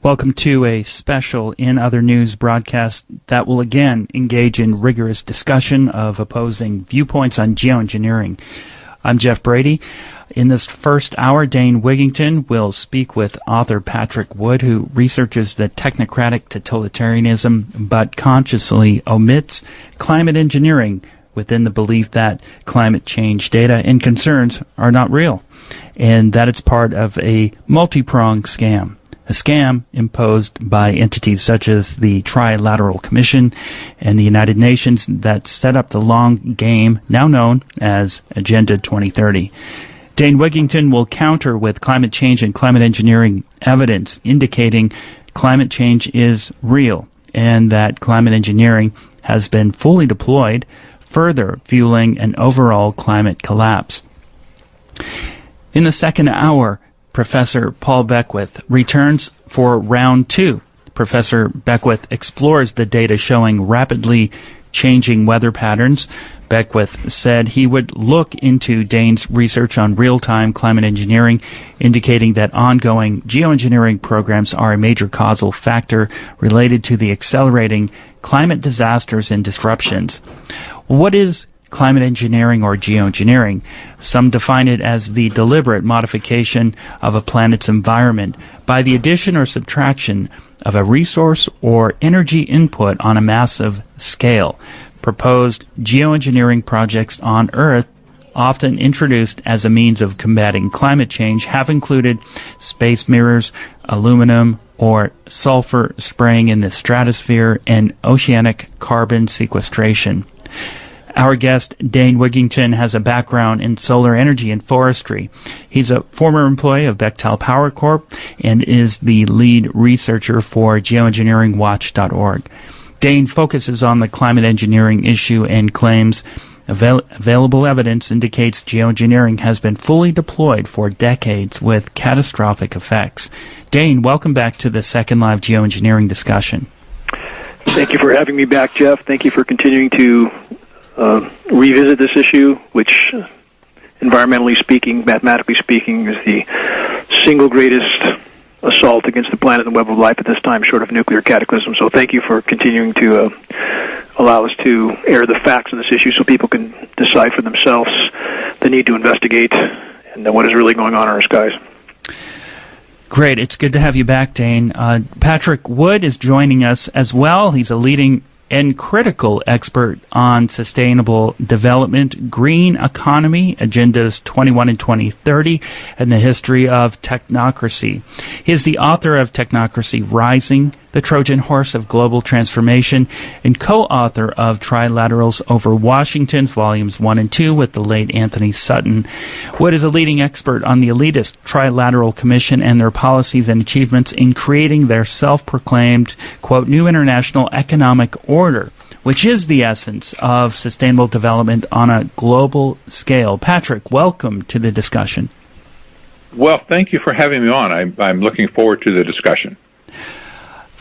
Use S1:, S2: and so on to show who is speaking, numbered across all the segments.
S1: Welcome to a special In Other News broadcast that will again engage in rigorous discussion of opposing viewpoints on geoengineering. I'm Geoff Brady. In this first hour, Dane Wigington will speak with author Patrick Wood, who researches the technocratic totalitarianism but consciously omits climate engineering within the belief that climate change data and concerns are not real, and that it's part of a multi-pronged scam. A scam imposed by entities such as the Trilateral Commission and the United Nations that set up the long game now known as Agenda 2030. Dane Wigington will counter with climate change and climate engineering evidence indicating climate change is real and that climate engineering has been fully deployed, further fueling an overall climate collapse. In the second hour, Professor Paul Beckwith returns for round two. Professor Beckwith explores the data showing rapidly changing weather patterns. Beckwith said he would look into Dane's research on real-time climate engineering, indicating that ongoing geoengineering programs are a major causal factor related to the accelerating climate disasters and disruptions. What is climate engineering or geoengineering? Some define it as the deliberate modification of a planet's environment by the addition or subtraction of a resource or energy input on a massive scale. Proposed geoengineering projects on Earth, often introduced as a means of combating climate change, have included space mirrors, aluminum or sulfur spraying in the stratosphere, and oceanic carbon sequestration. Our guest, Dane Wigington, has a background in solar energy and forestry. He's a former employee of Bechtel Power Corp. and is the lead researcher for geoengineeringwatch.org. Dane focuses on the climate engineering issue and claims available evidence indicates geoengineering has been fully deployed for decades with catastrophic effects. Dane, welcome back to the second live geoengineering discussion.
S2: Thank you for having me back, Jeff. Thank you for continuing to revisit this issue, which, environmentally speaking, mathematically speaking, is the single greatest assault against the planet and web of life at this time, short of nuclear cataclysm. So thank you for continuing to allow us to air the facts on this issue so people can decide for themselves the need to investigate and what is really going on in our skies.
S1: Great. It's good to have you back, Dane. Patrick Wood is joining us as well. He's a leading and critical expert on sustainable development, green economy, agendas 21 and 2030, and the history of technocracy. He is the author of Technocracy Rising, the Trojan Horse of Global Transformation, and co-author of Trilaterals Over Washington's Volumes 1 and 2 with the late Anthony Sutton. Wood is a leading expert on the elitist Trilateral Commission and their policies and achievements in creating their self-proclaimed, quote, new international economic order, which is the essence of sustainable development on a global scale. Patrick, welcome to the discussion.
S3: Well, thank you for having me on. I'm looking forward to the discussion.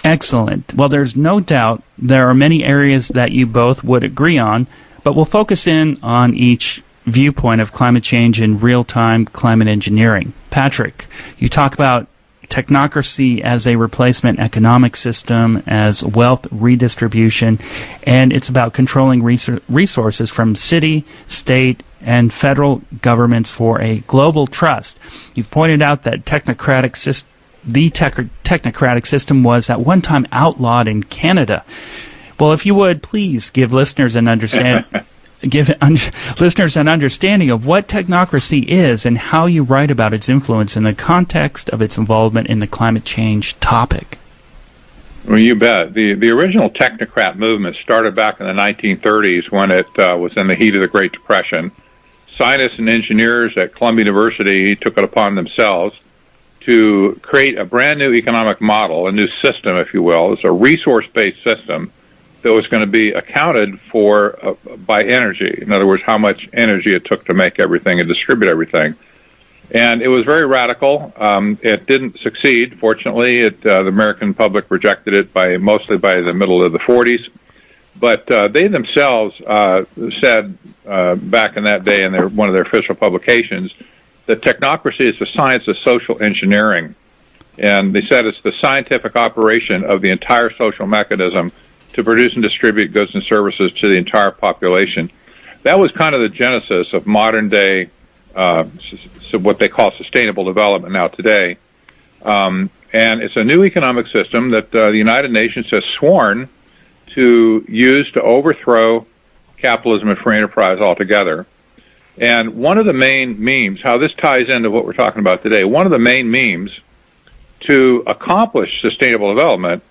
S1: Excellent. Well, there's no doubt there are many areas that you both would agree on, but we'll focus in on each viewpoint of climate change and real-time climate engineering. Patrick, you talk about technocracy as a replacement economic system, as wealth redistribution, and it's about controlling resources from city, state, and federal governments for a global trust. You've pointed out that the technocratic system was at one time outlawed in Canada. Well, if you would, please give listeners an understanding of what technocracy is and how you write about its influence in the context of its involvement in the climate change topic.
S3: Well, you bet. The original technocrat movement started back in the 1930s when it was in the heat of the Great Depression. Scientists and engineers at Columbia University took it upon themselves to create a brand new economic model, a new system, if you will. It's a resource-based system that was going to be accounted for by energy. In other words, how much energy it took to make everything and distribute everything. And it was very radical. It didn't succeed. Fortunately, the American public rejected it mostly by the middle of the 40s. But they themselves said back in that day in one of their official publications that technocracy is the science of social engineering. And they said it's the scientific operation of the entire social mechanism to produce and distribute goods and services to the entire population. That was kind of the genesis of modern day, what they call sustainable development now today. And it's a new economic system that the United Nations has sworn to use to overthrow capitalism and free enterprise altogether. And one of the main means, how this ties into what we're talking about today, one of the main means to accomplish sustainable development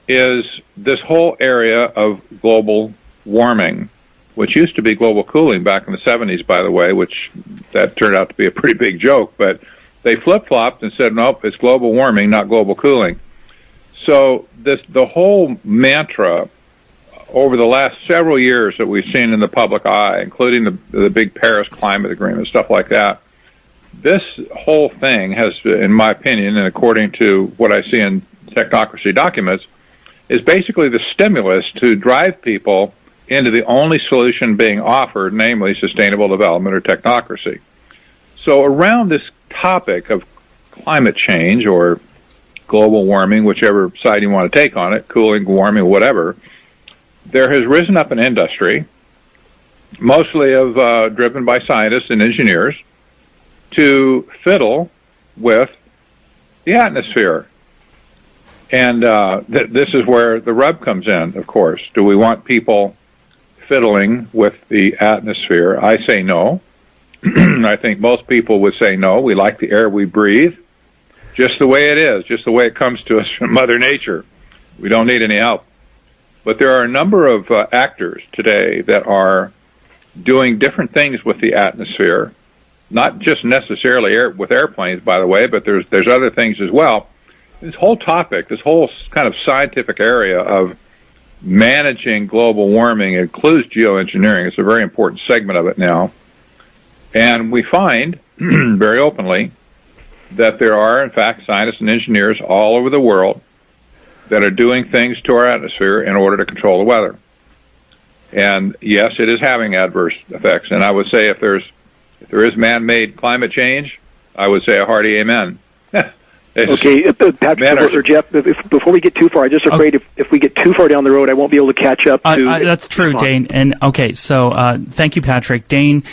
S3: is this whole area of global warming, which used to be global cooling back in the 70s, by the way, which that turned out to be a pretty big joke, but they flip-flopped and said, nope, it's global warming, not global cooling. So the whole mantra over the last several years that we've seen in the public eye, including the big Paris climate agreement, stuff like that, this whole thing has, in my opinion, and according to what I see in technocracy documents, is basically the stimulus to drive people into the only solution being offered, namely sustainable development or technocracy. So around this topic of climate change or global warming, whichever side you want to take on it, cooling, warming, whatever, there has risen up an industry, mostly driven by scientists and engineers, to fiddle with the atmosphere. And this is where the rub comes in, of course. Do we want people fiddling with the atmosphere? I say no. I think most people would say no. We like the air we breathe, just the way it is, just the way it comes to us from Mother Nature. We don't need any help. But there are a number of actors today that are doing different things with the atmosphere, not just necessarily with airplanes, by the way, but there's other things as well. This whole topic, this whole kind of scientific area of managing global warming includes geoengineering. It's a very important segment of it now. And we find very openly that there are, in fact, scientists and engineers all over the world that are doing things to our atmosphere in order to control the weather. And yes, it is having adverse effects. And I would say if there is man-made climate change, I would say a hearty amen.
S2: Okay, Patrick or Geoff, before we get too far, I'm just afraid if we get too far down the road, I won't be able to catch up to...
S1: that's true, Dane. And okay, so thank you, Patrick. Dane,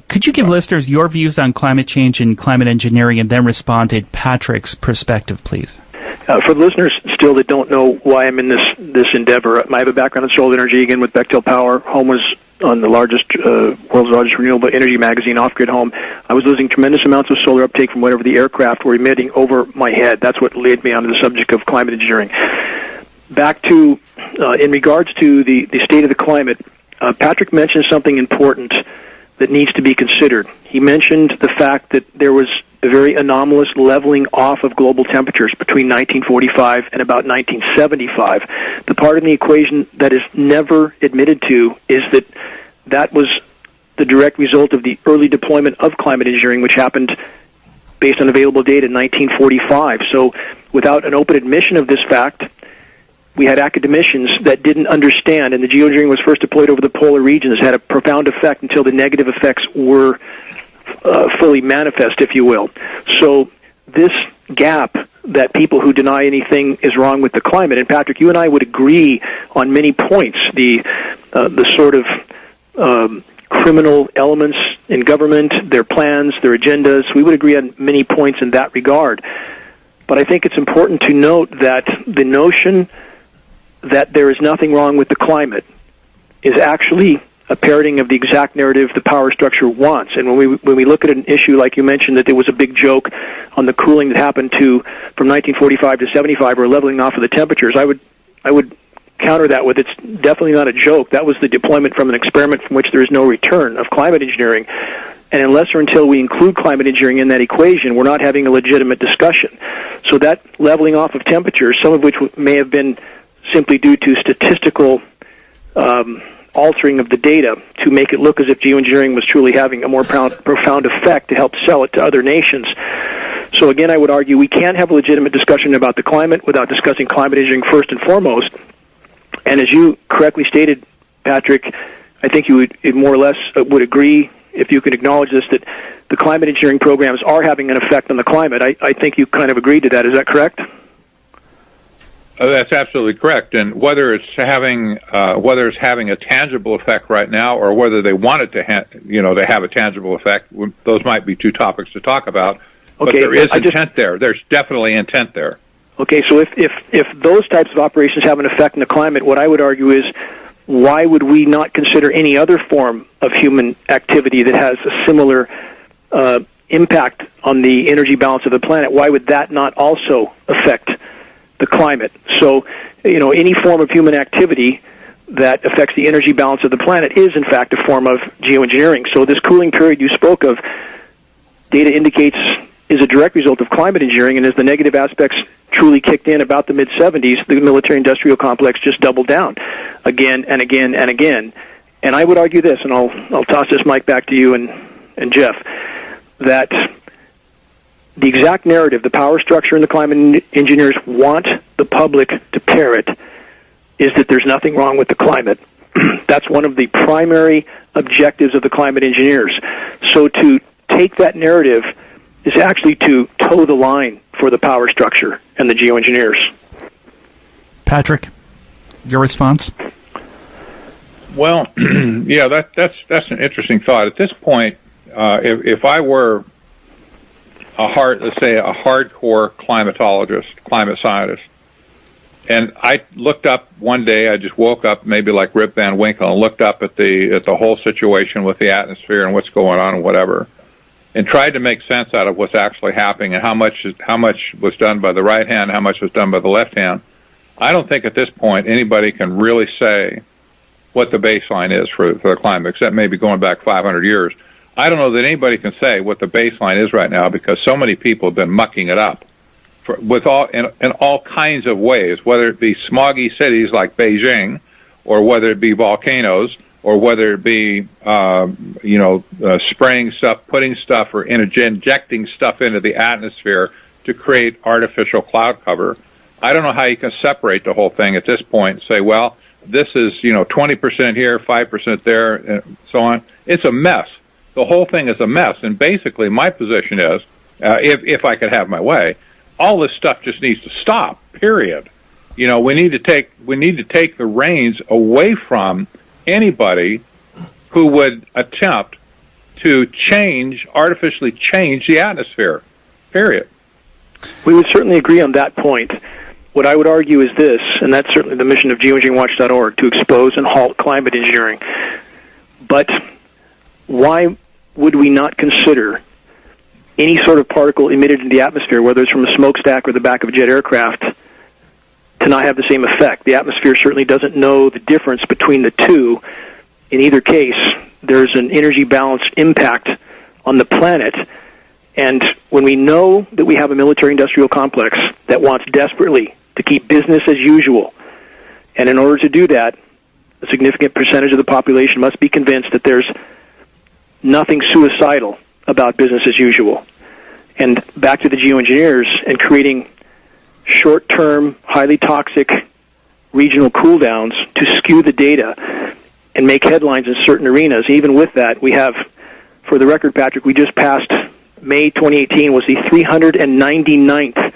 S1: could you give listeners your views on climate change and climate engineering and then respond to Patrick's perspective, please?
S2: For the listeners still that don't know why I'm in this endeavor, I have a background in solar energy, again with Bechtel Power. Home was on the world's largest renewable energy magazine, Off-Grid Home. I was losing tremendous amounts of solar uptake from whatever the aircraft were emitting over my head. That's what led me onto the subject of climate engineering. Back to, in regards to the state of the climate, Patrick mentioned something important that needs to be considered. He mentioned the fact that there was a very anomalous leveling off of global temperatures between 1945 and about 1975. The part of the equation that is never admitted to is that was the direct result of the early deployment of climate engineering, which happened based on available data in 1945. So without an open admission of this fact, we had academicians that didn't understand, and the geoengineering was first deployed over the polar regions, had a profound effect until the negative effects were fully manifest, if you will. So this gap that people who deny anything is wrong with the climate, and Patrick, you and I would agree on many points, the sort of criminal elements in government, their plans, their agendas, we would agree on many points in that regard. But I think it's important to note that the notion that there is nothing wrong with the climate is actually a parroting of the exact narrative the power structure wants. And when we look at an issue like you mentioned, that there was a big joke on the cooling that happened from 1945 to 75, or leveling off of the temperatures, I would counter that with, it's definitely not a joke. That was the deployment from an experiment from which there is no return of climate engineering. And unless or until we include climate engineering in that equation, we're not having a legitimate discussion. So that leveling off of temperatures, some of which may have been simply due to statistical altering of the data to make it look as if geoengineering was truly having a more profound effect to help sell it to other nations. So again, I would argue we can't have a legitimate discussion about the climate without discussing climate engineering first and foremost. And as you correctly stated, Patrick, I think you would more or less would agree if you can acknowledge this, that the climate engineering programs are having an effect on the climate. I think you kind of agreed to that. Is that correct?
S3: That's absolutely correct. And whether it's having a tangible effect right now, or whether they want it to have a tangible effect, those might be two topics to talk about. But there is intent there. There's definitely intent there.
S2: Okay, so if those types of operations have an effect on the climate, what I would argue is, why would we not consider any other form of human activity that has a similar impact on the energy balance of the planet? Why would that not also affect the climate? So, any form of human activity that affects the energy balance of the planet is, in fact, a form of geoengineering. So this cooling period you spoke of, data indicates, is a direct result of climate engineering, and as the negative aspects truly kicked in about the mid-'70s, the military-industrial complex just doubled down again and again and again. And I would argue this, and I'll toss this mic back to you and Geoff, that the exact narrative, the power structure and the climate engineers want the public to parrot, is that there's nothing wrong with the climate. That's one of the primary objectives of the climate engineers. So to take that narrative is actually to toe the line for the power structure and the geoengineers.
S1: Patrick, your response?
S3: Well, yeah, that's an interesting thought. At this point, if I were let's say a hardcore climatologist, climate scientist, and I looked up one day, I just woke up maybe like Rip Van Winkle and looked up at the whole situation with the atmosphere and what's going on and whatever, and tried to make sense out of what's actually happening and how much was done by the right hand, how much was done by the left hand. I don't think at this point anybody can really say what the baseline is for the climate, except maybe going back 500 years. I don't know that anybody can say what the baseline is right now, because so many people have been mucking it up in all kinds of ways, whether it be smoggy cities like Beijing, or whether it be volcanoes, or whether it be spraying stuff, putting stuff, or injecting stuff into the atmosphere to create artificial cloud cover. I don't know how you can separate the whole thing at this point and say, well, this is 20% here, 5% there, and so on. It's a mess. The whole thing is a mess. And basically, my position is, if I could have my way, all this stuff just needs to stop. Period. We need to take the reins away from anybody who would attempt to artificially change the atmosphere. Period.
S2: We would certainly agree on that point. What I would argue is this, and that's certainly the mission of geoengineeringwatch.org, to expose and halt climate engineering. But why would we not consider any sort of particle emitted into the atmosphere, whether it's from a smokestack or the back of a jet aircraft, to not have the same effect? The atmosphere certainly doesn't know the difference between the two. In either case, there's an energy balance impact on the planet. And when we know that we have a military-industrial complex that wants desperately to keep business as usual, and in order to do that, a significant percentage of the population must be convinced that there's nothing suicidal about business as usual. And back to the geoengineers and creating short-term, highly toxic regional cooldowns to skew the data and make headlines in certain arenas. Even with that, we have, for the record, Patrick, we just passed May 2018 was the 399th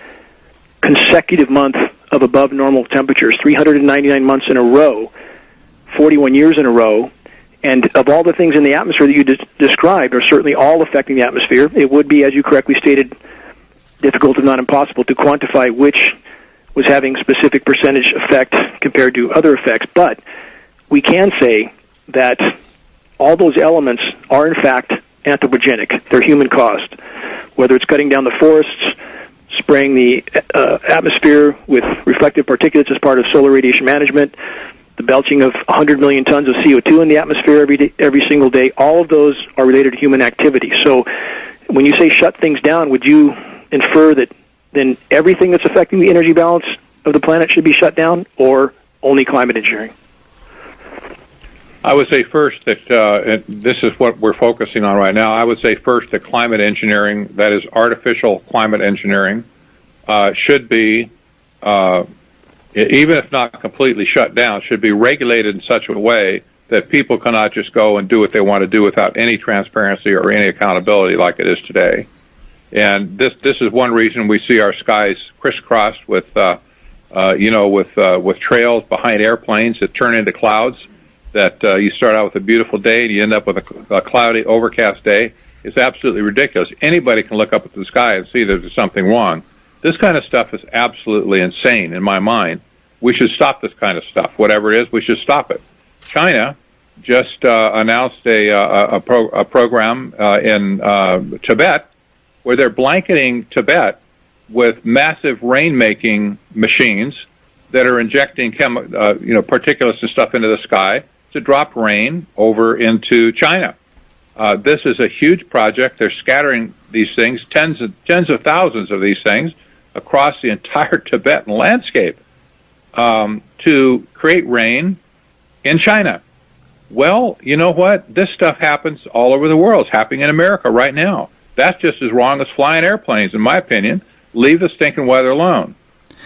S2: consecutive month of above normal temperatures, 399 months in a row, 41 years in a row. And of all the things in the atmosphere that you described are certainly all affecting the atmosphere. It would be, as you correctly stated, difficult if not impossible to quantify which was having specific percentage effect compared to other effects. But we can say that all those elements are, in fact, anthropogenic. They're human-caused. Whether it's cutting down the forests, spraying the atmosphere with reflective particulates as part of solar radiation management, the belching of 100 million tons of CO2 in the atmosphere every single day, all of those are related to human activity. So when you say shut things down, would you infer that then everything that's affecting the energy balance of the planet should be shut down, or only climate engineering?
S3: I would say first that, and this is what we're focusing on right now, I would say first that climate engineering, that is artificial climate engineering, should be, even if not completely shut down, should be regulated in such a way that people cannot just go and do what they want to do without any transparency or any accountability like it is today. And this is one reason we see our skies crisscrossed with trails behind airplanes that turn into clouds. That you start out with a beautiful day and you end up with a cloudy, overcast day. It's absolutely ridiculous. Anybody can look up at the sky and see there's something wrong. This kind of stuff is absolutely insane in my mind. We should stop this kind of stuff. Whatever it is, we should stop it. China just announced a program in Tibet where they're blanketing Tibet with massive rain-making machines that are injecting particulates and stuff into the sky to drop rain over into China. This is a huge project. They're scattering these things, tens of thousands of these things, across the entire Tibetan landscape to create rain in China. Well, you know what? This stuff happens all over the world. It's happening in America right now. That's just as wrong as flying airplanes, in my opinion. Leave the stinking weather alone.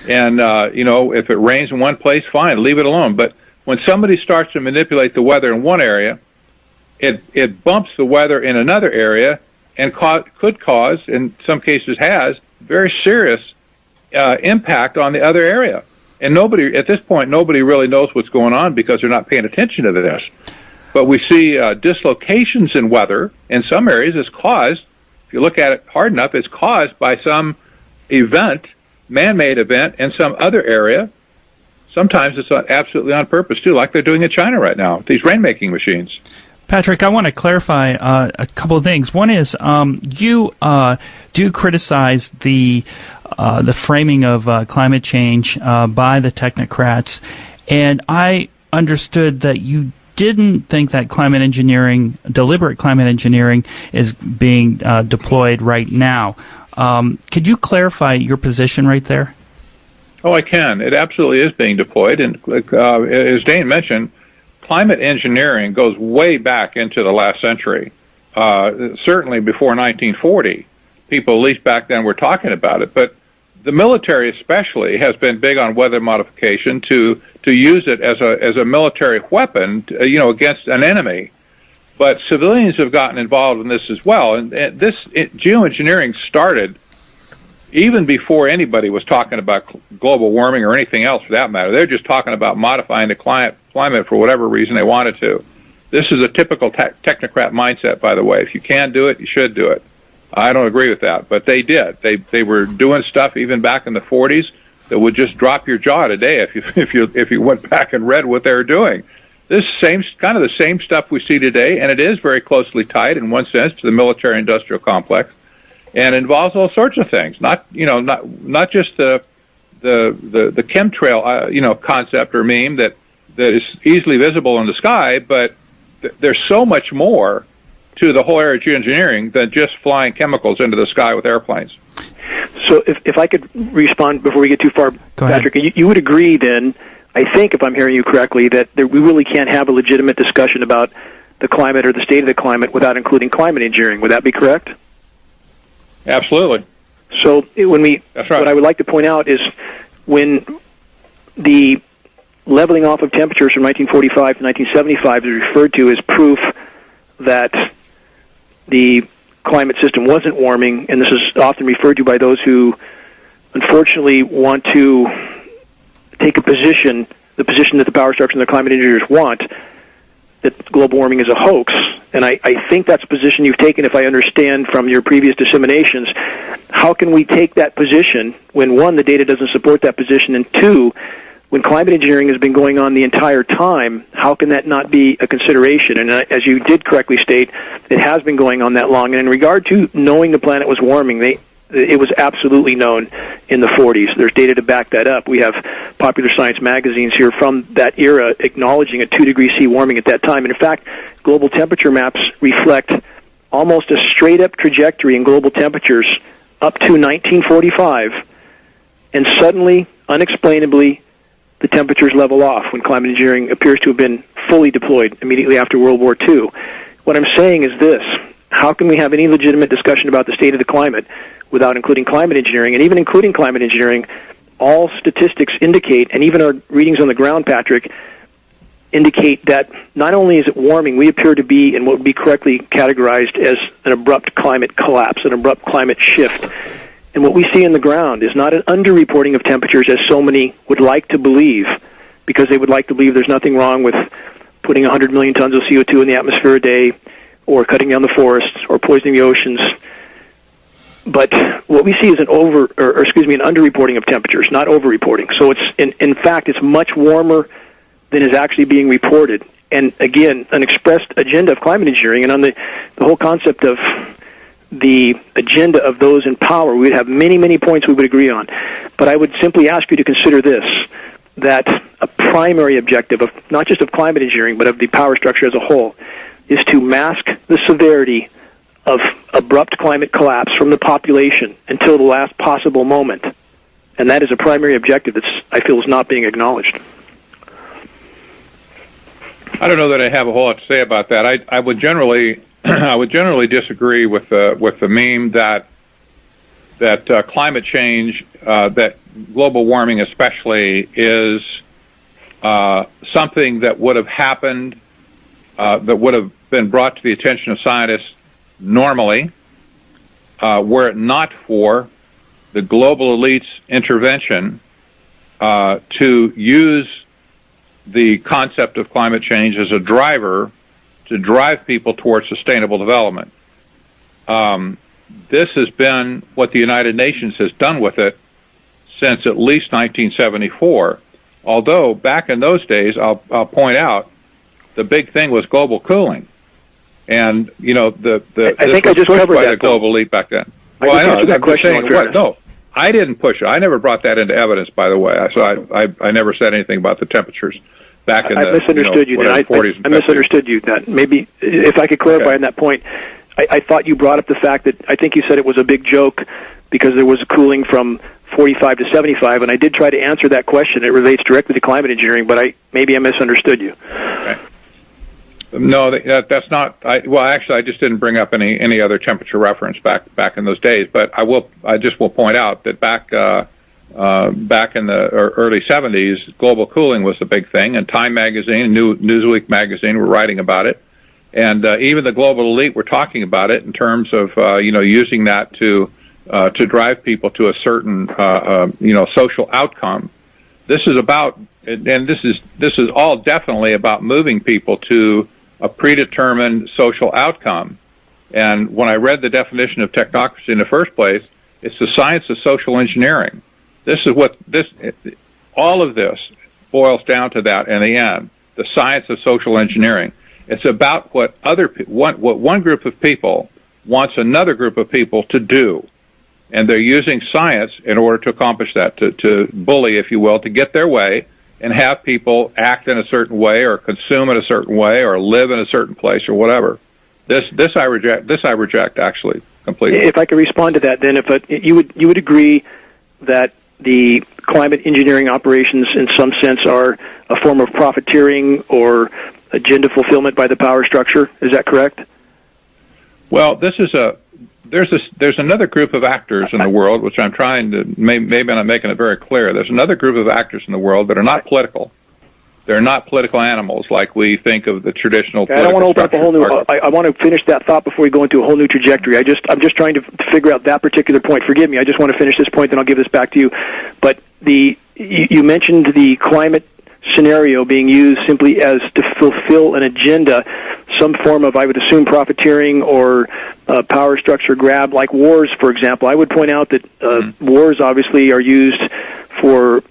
S3: And, if it rains in one place, fine, leave it alone. But when somebody starts to manipulate the weather in one area, it bumps the weather in another area and could cause, in some cases has, very serious impact on the other area. And at this point, nobody really knows what's going on because they're not paying attention to this. But we see dislocations in weather in some areas is caused, if you look at it hard enough, it's caused by some event, man-made event in some other area. Sometimes it's absolutely on purpose, too, like they're doing in China right now, these rain-making machines.
S1: Patrick, I want to clarify a couple of things. One is you do criticize the framing of climate change by the technocrats, and I understood that you didn't think that deliberate climate engineering, is being deployed right now. Could you clarify your position right there?
S3: Oh, I can. It absolutely is being deployed. And as Dane mentioned, climate engineering goes way back into the last century. Certainly before 1940, people, at least back then, were talking about it. But the military especially has been big on weather modification to use it as a military weapon, against an enemy. But civilians have gotten involved in this as well. And geoengineering started even before anybody was talking about global warming or anything else for that matter. They're just talking about modifying the climate for whatever reason they wanted to. This is a typical technocrat mindset, by the way. If you can do it, you should do it. I don't agree with that, but they did. They were doing stuff even back in the 40s that would just drop your jaw today if you went back and read what they were doing. This kind of the same stuff we see today, and it is very closely tied in one sense to the military-industrial complex, and involves all sorts of things. Not just the chemtrail concept or meme that is easily visible in the sky, but there's so much more to the whole area of geoengineering than just flying chemicals into the sky with airplanes.
S2: So if I could respond before we get too far, Patrick, you would agree then, I think, if I'm hearing you correctly, that we really can't have a legitimate discussion about the climate or the state of the climate without including climate engineering. Would that be correct?
S3: Absolutely.
S2: So
S3: That's right.
S2: What I would like to point out is when the leveling off of temperatures from 1945 to 1975 is referred to as proof that the climate system wasn't warming, and this is often referred to by those who unfortunately want to take the position that the power structure and the climate engineers want, that global warming is a hoax. And I think that's a position you've taken, if I understand from your previous disseminations. How can we take that position when, one, the data doesn't support that position, and two, when climate engineering has been going on the entire time, how can that not be a consideration? And as you did correctly state, it has been going on that long. And in regard to knowing the planet was warming, it was absolutely known in the 40s. There's data to back that up. We have Popular Science magazines here from that era acknowledging a 2 degrees C warming at that time. And in fact, global temperature maps reflect almost a straight-up trajectory in global temperatures up to 1945. And suddenly, unexplainably, the temperatures level off when climate engineering appears to have been fully deployed immediately after World War II. What I'm saying is this: how can we have any legitimate discussion about the state of the climate without including climate engineering? And even including climate engineering, all statistics indicate, and even our readings on the ground, Patrick, indicate that not only is it warming, we appear to be in what would be correctly categorized as an abrupt climate collapse, an abrupt climate shift. And what we see in the ground is not an underreporting of temperatures, as so many would like to believe, because they would like to believe there's nothing wrong with putting 100 million tons of CO2 in the atmosphere a day, or cutting down the forests, or poisoning the oceans. But what we see is an underreporting of temperatures, not overreporting. So it's, in fact, it's much warmer than is actually being reported. And again, an expressed agenda of climate engineering, and on the whole concept of the agenda of those in power, we'd have many, many points we would agree on. But I would simply ask you to consider this, that a primary objective of not just of climate engineering, but of the power structure as a whole, is to mask the severity of abrupt climate collapse from the population until the last possible moment. And that is a primary objective that I feel is not being acknowledged.
S3: I don't know that I have a whole lot to say about that. I would generally disagree with the meme that climate change, that global warming especially, is something that would have happened, that would have been brought to the attention of scientists normally, were it not for the global elite's intervention to use the concept of climate change as a driver to drive people towards sustainable development. This has been what the United Nations has done with it since at least 1974. Although back in those days, I'll point out, the big thing was global cooling, and
S2: I think I just covered that.
S3: The global elite back then.
S2: I know that question.
S3: No, I didn't push it. I never brought that into evidence, by the way. So I never said anything about the temperatures back in the
S2: misunderstood you.
S3: 40s and 50s.
S2: I misunderstood you. That maybe if I could clarify on that point, I thought you brought up the fact that I think you said it was a big joke because there was a cooling from 45 to 75, and I did try to answer that question. It relates directly to climate engineering, but maybe I misunderstood you.
S3: Okay. No, that's not. Actually, I just didn't bring up any other temperature reference back in those days. But I just will point out that back in the early 70s, global cooling was the big thing, and Time magazine, Newsweek magazine were writing about it, and even the global elite were talking about it in terms of using that to drive people to a certain social outcome. This is about, and this is all definitely about moving people to a predetermined social outcome. And when I read the definition of technocracy in the first place, it's the science of social engineering. All of this boils down to that in the end, the science of social engineering. It's about what one group of people wants another group of people to do. And they're using science in order to accomplish that, to bully, if you will, to get their way and have people act in a certain way or consume in a certain way or live in a certain place or whatever. This I reject actually completely.
S2: If I could respond to that, then you would agree that the climate engineering operations in some sense are a form of profiteering or agenda fulfillment by the power structure. Is that correct?
S3: Well, there's another group of actors in the world, which I'm trying to, maybe I'm not making it very clear. There's another group of actors in the world that are not political. They're not political animals like we think of the traditional political
S2: I don't want to open up a whole new, I want to finish that thought before we go into a whole new trajectory. I'm just trying to figure out that particular point. Forgive me, I just want to finish this point, then I'll give this back to you. But you mentioned the climate scenario being used simply as to fulfill an agenda, some form of, I would assume, profiteering or power structure grab, like wars, for example. I would point out that wars obviously are used for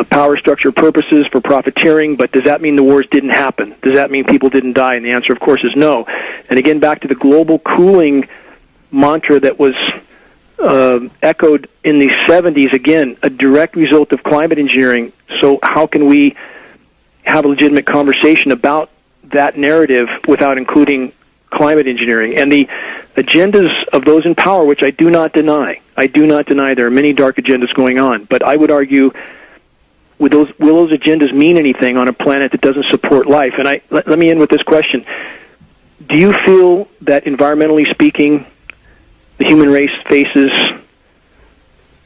S2: power structure purposes, for profiteering, but does that mean the wars didn't happen? Does that mean people didn't die? And the answer, of course, is no. And again, back to the global cooling mantra that was echoed in the 70s, again, a direct result of climate engineering. So how can we have a legitimate conversation about that narrative without including climate engineering? And the agendas of those in power, which I do not deny there are many dark agendas going on, but I would argue, will those agendas mean anything on a planet that doesn't support life? And let me end with this question. Do you feel that, environmentally speaking, the human race faces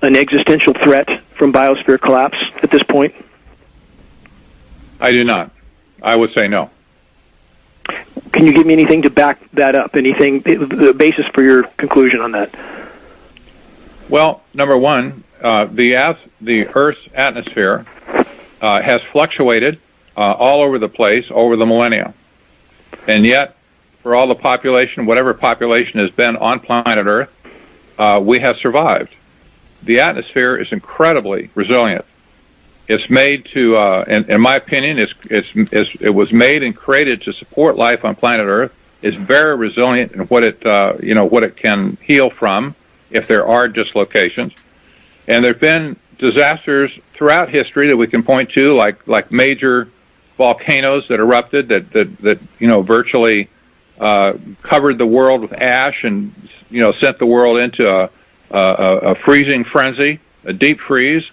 S2: an existential threat from biosphere collapse at this point?
S3: I do not. I would say no.
S2: Can you give me anything to back that up? Anything, the basis for your conclusion on that?
S3: Well, number one, the Earth's atmosphere has fluctuated all over the place over the millennia. And yet, for all the population, whatever population has been on planet Earth, we have survived. The atmosphere is incredibly resilient. It's made to, in my opinion, it was made and created to support life on planet Earth. It's very resilient in what it can heal from if there are dislocations. And there have been disasters throughout history that we can point to, like major volcanoes that erupted that virtually covered the world with ash and sent the world into a freezing frenzy, a deep freeze.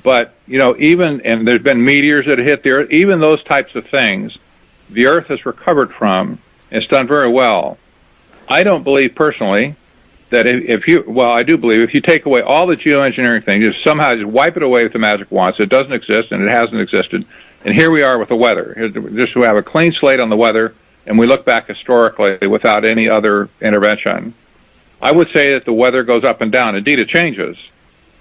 S3: But and there's been meteors that have hit the Earth. Even those types of things, the Earth has recovered from. It's done very well. I don't believe personally that I do believe if you take away all the geoengineering things, if somehow just wipe it away with the magic wand, so it doesn't exist and it hasn't existed. And here we are with the weather. Just we have a clean slate on the weather, and we look back historically without any other intervention. I would say that the weather goes up and down. Indeed, it changes.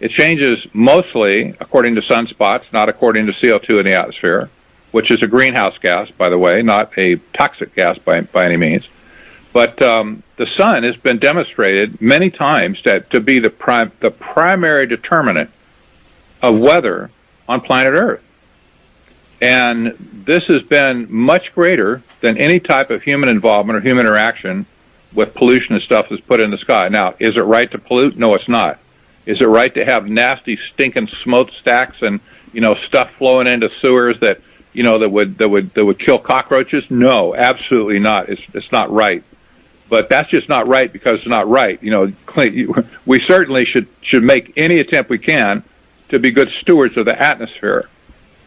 S3: It changes mostly according to sunspots, not according to CO2 in the atmosphere, which is a greenhouse gas, by the way, not a toxic gas by any means. But the sun has been demonstrated many times to be the primary determinant of weather on planet Earth. And this has been much greater than any type of human involvement or human interaction with pollution and stuff that's put in the sky. Now, is it right to pollute? No, it's not. Is it right to have nasty, stinking smokestacks and stuff flowing into sewers that would kill cockroaches? No, absolutely not. It's not right. But that's just not right because it's not right. We certainly should make any attempt we can to be good stewards of the atmosphere.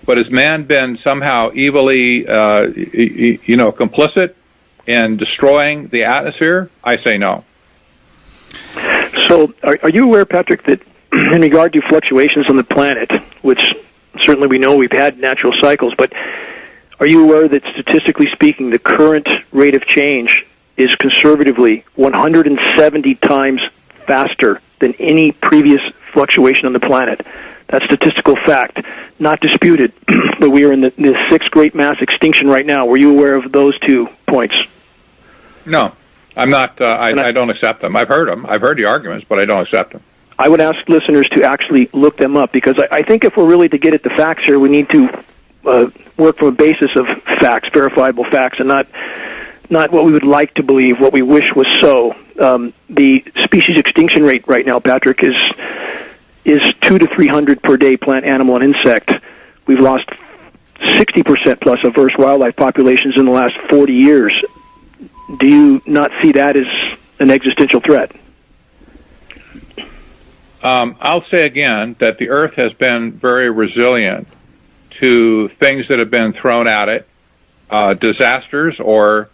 S3: But has man been somehow evilly, complicit in destroying the atmosphere? I say no.
S2: So, are you aware, Patrick, that in regard to fluctuations on the planet, which certainly we know we've had natural cycles, but are you aware that statistically speaking, the current rate of change is conservatively 170 times faster than any previous fluctuation on the planet? That's statistical fact, not disputed. But we are in the sixth great mass extinction right now. Were you aware of those 2 points?
S3: No, I'm not. I don't accept them. I've heard them. I've heard the arguments, but I don't accept them.
S2: I would ask listeners to actually look them up because I think if we're really to get at the facts here, we need to work from a basis of facts, verifiable facts, and not what we would like to believe, what we wish was so. The species extinction rate right now, Patrick, is 200 to 300 per day, plant, animal, and insect. We've lost 60% plus of Earth's wildlife populations in the last 40 years. Do you not see that as an existential threat?
S3: I'll say again that the Earth has been very resilient to things that have been thrown at it, disasters or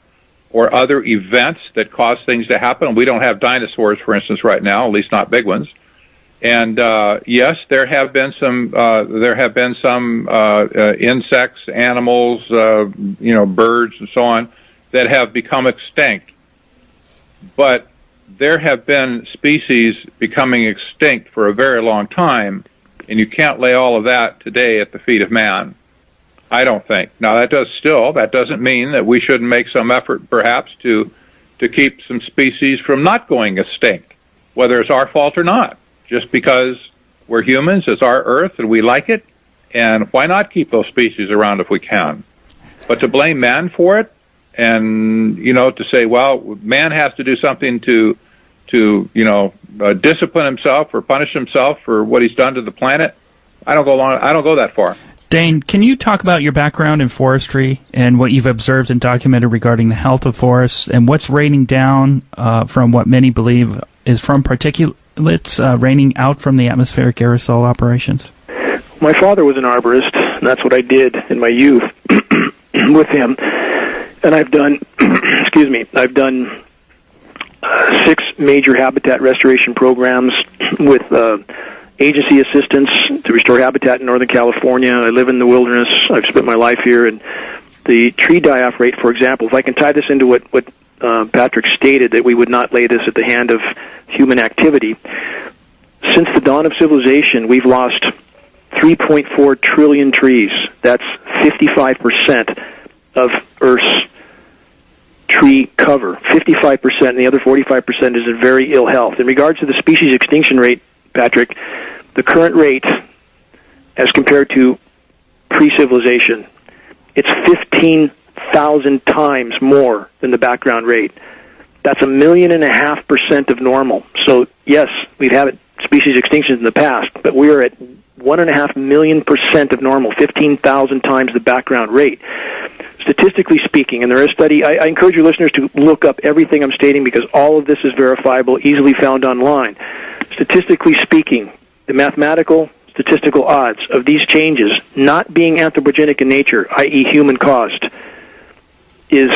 S3: other events that cause things to happen. We don't have dinosaurs, for instance, right now, at least not big ones. And yes, there have been some insects, animals, birds, and so on that have become extinct. But there have been species becoming extinct for a very long time, and you can't lay all of that today at the feet of man. I don't think. Now, that doesn't mean that we shouldn't make some effort, perhaps, to keep some species from not going extinct, whether it's our fault or not. Just because we're humans, it's our Earth, and we like it, and why not keep those species around if we can? But to blame man for it, and to say, well, man has to do something to discipline himself or punish himself for what he's done to the planet, I don't go that far.
S1: Dane, can you talk about your background in forestry and what you've observed and documented regarding the health of forests and what's raining down from what many believe is from particulates raining out from the atmospheric aerosol operations?
S2: My father was an arborist, and that's what I did in my youth with him. And I've done, I've done 6 major habitat restoration programs with agency assistance to restore habitat in Northern California. I live in the wilderness. I've spent my life here, and the tree die-off rate, for example, if I can tie this into what Patrick stated, that we would not lay this at the hand of human activity. Since the dawn of civilization, we've lost 3.4 trillion trees. That's 55% of Earth's tree cover. 55%, and the other 45% is in very ill health. In regards to the species extinction rate, Patrick, the current rate, as compared to pre-civilization, it's 15,000 times more than the background rate. That's 1.5 million of normal. So, yes, we've had species extinctions in the past, but we are at 1.5 million % of normal, 15,000 times the background rate. Statistically speaking, and there is a study, I encourage your listeners to look up everything I'm stating because all of this is verifiable, easily found online. Statistically speaking, the mathematical statistical odds of these changes not being anthropogenic in nature, i.e. human caused, is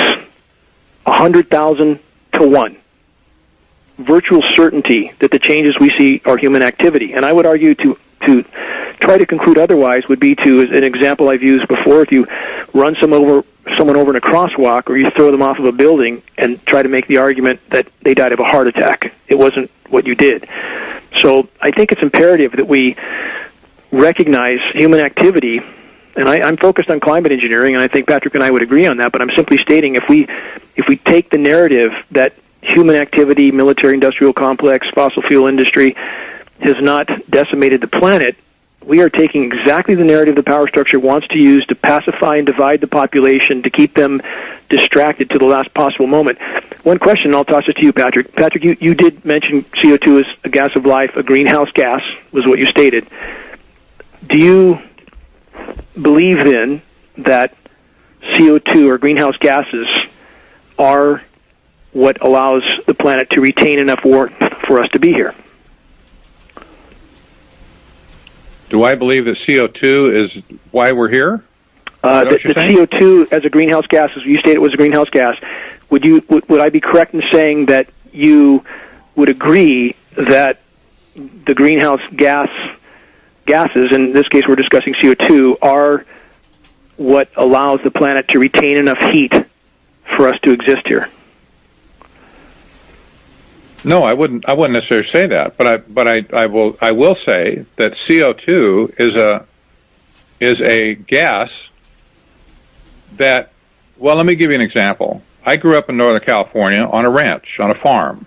S2: 100,000 to 1. Virtual certainty that the changes we see are human activity. And I would argue to try to conclude otherwise would be to, as an example I've used before, if you run someone over in a crosswalk or you throw them off of a building and try to make the argument that they died of a heart attack. It wasn't what you did. So I think it's imperative that we recognize human activity, and I'm focused on climate engineering, and I think Patrick and I would agree on that, but I'm simply stating if we take the narrative that human activity, military-industrial complex, fossil fuel industry has not decimated the planet, we are taking exactly the narrative the power structure wants to use to pacify and divide the population, to keep them distracted to the last possible moment. One question, I'll toss it to you, Patrick. Patrick, you did mention CO2 as a gas of life, a greenhouse gas, was what you stated. Do you believe, then, that CO2 or greenhouse gases are what allows the planet to retain enough warmth for us to be here?
S3: Do I believe that CO2 is why we're here?
S2: The CO2 as a greenhouse gas, as you stated, was a greenhouse gas. Would I be correct in saying that you would agree that the greenhouse gases, in this case we're discussing CO2, are what allows the planet to retain enough heat for us to exist here?
S3: No, I wouldn't necessarily say that, but I will say that CO2 is a gas that, well, let me give you an example. I grew up in Northern California on a ranch, on a farm.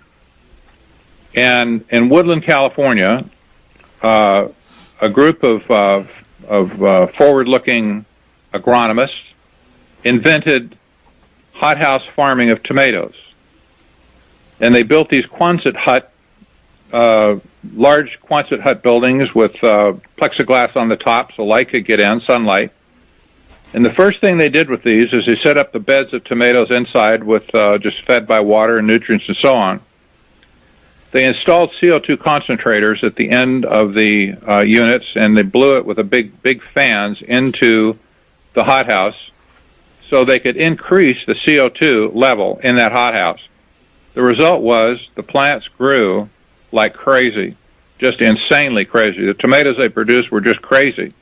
S3: And in Woodland, California, a group of forward-looking agronomists invented hothouse farming of tomatoes. And they built these Quonset hut, large Quonset hut buildings with plexiglass on the top so light could get in, sunlight. And the first thing they did with these is they set up the beds of tomatoes inside with just fed by water and nutrients and so on. They installed CO2 concentrators at the end of the units, and they blew it with a big fans into the hothouse so they could increase the CO2 level in that hothouse. The result was the plants grew like crazy, just insanely crazy. The tomatoes they produced were just crazy.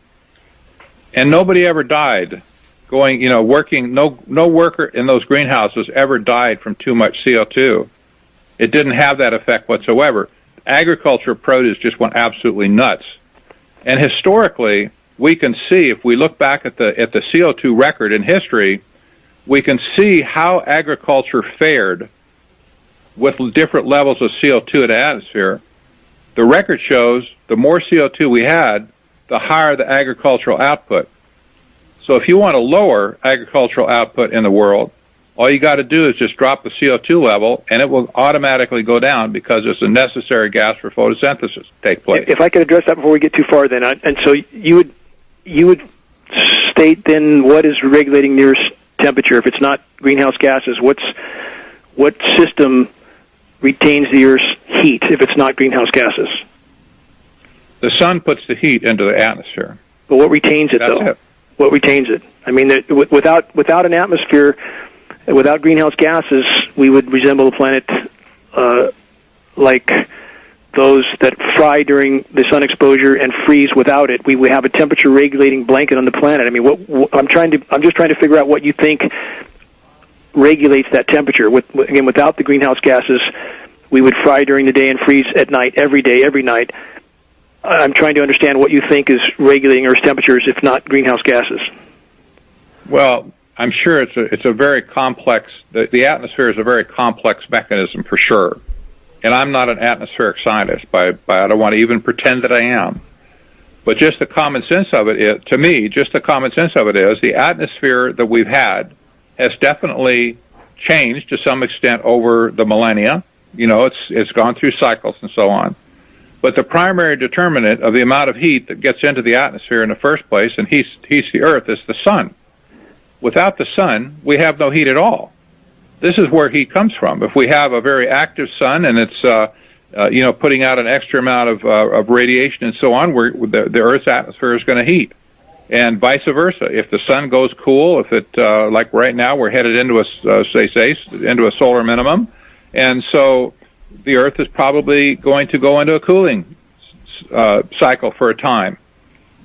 S3: And nobody ever died working. No worker in those greenhouses ever died from too much CO2. It didn't have that effect whatsoever. Agriculture produce just went absolutely nuts. And historically, we can see, if we look back at the CO2 record in history, we can see how agriculture fared with different levels of CO2 in the atmosphere. The record shows the more CO2 we had, the higher the agricultural output. So if you want to lower agricultural output in the world, all you got to do is just drop the CO2 level, and it will automatically go down because it's a necessary gas for photosynthesis to take place.
S2: If I could address that before we get too far, then, and so you would state then what is regulating the Earth's temperature? If it's not greenhouse gases, what system retains the Earth's heat if it's not greenhouse gases?
S3: The sun puts the heat into the atmosphere.
S2: But what retains it, though? What retains it? I mean, without an atmosphere, without greenhouse gases, we would resemble a planet like those that fry during the sun exposure and freeze without it. We have a temperature regulating blanket on the planet. I mean, I'm just trying to figure out what you think regulates that temperature. Again, without the greenhouse gases, we would fry during the day and freeze at night, every day, every night. I'm trying to understand what you think is regulating Earth's temperatures, if not greenhouse gases.
S3: Well, I'm sure it's a very complex. The atmosphere is a very complex mechanism for sure. And I'm not an atmospheric scientist, I don't want to even pretend that I am. But just the common sense of it is, to me, just the common sense of it is, the atmosphere that we've had has definitely changed to some extent over the millennia. You know, it's gone through cycles and so on. But the primary determinant of the amount of heat that gets into the atmosphere in the first place and heats the Earth is the sun. Without the sun, we have no heat at all. This is where heat comes from. If we have a very active sun and it's putting out an extra amount of radiation and so on, the Earth's atmosphere is going to heat, and vice versa. If the sun goes cool, if it like right now we're headed into into a solar minimum, and so the Earth is probably going to go into a cooling cycle for a time.